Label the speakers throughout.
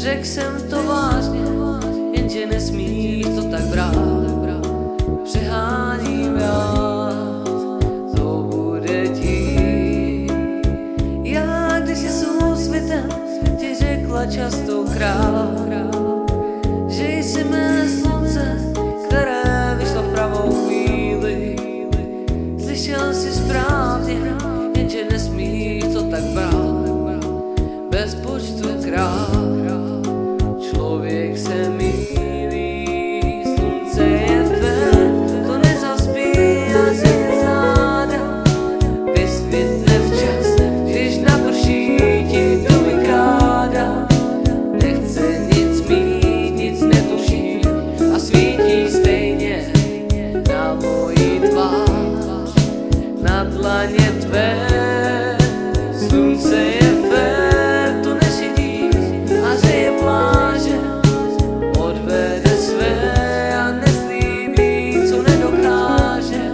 Speaker 1: Řekl jsem to vážně, jenže nesmíš to tak brát. Přeháním já, to bude tím. Já, když jsi sousvětem, ti řekla častokrát, že jsi mé slunce, které vyšlo v pravou chvíli. Slyšel jsi správně, jenže nesmíš to tak brát. Bez počtu krát člověk se mýlí, slunce je tvé, to nezaspí a se záda. Vysvětne včas, když naprší ti to vykrádá. Nechce nic mít, nic netuší a svítí stejně na mojí tvář, na dlaně tvé. Slunce je fér, to nesedí ařeje pláže, odvede své a neslíbí, co nedokáže.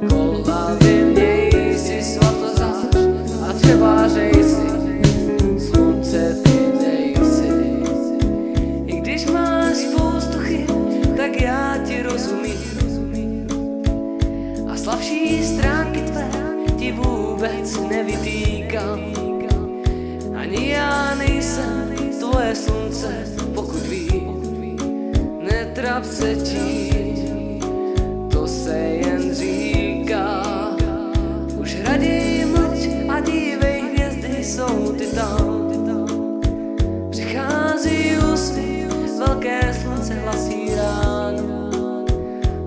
Speaker 1: Kol hlavy měj si svatozář a třebářej si, slunce ty nejsi. I když máš spoustu chyb, tak já ti rozumím a slabší stránky tvé ti vůbec nevytýkám. Ani já nejsem tvoje slunce, pokud vím. Netrap se tím, to se jen říká. Už raději mlč a dívej, hvězdy jsou ty tam. Přichází úsvit, velké slunce hlasí ráno.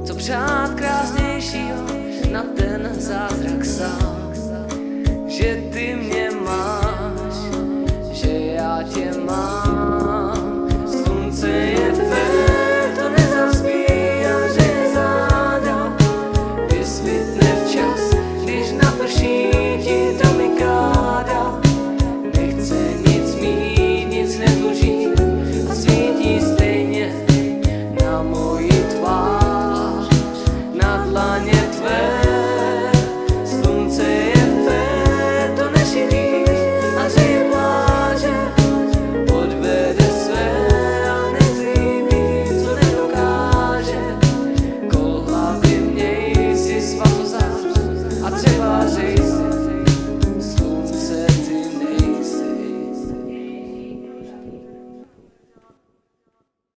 Speaker 1: Co přát krásnějšího na ten zázrak sám, že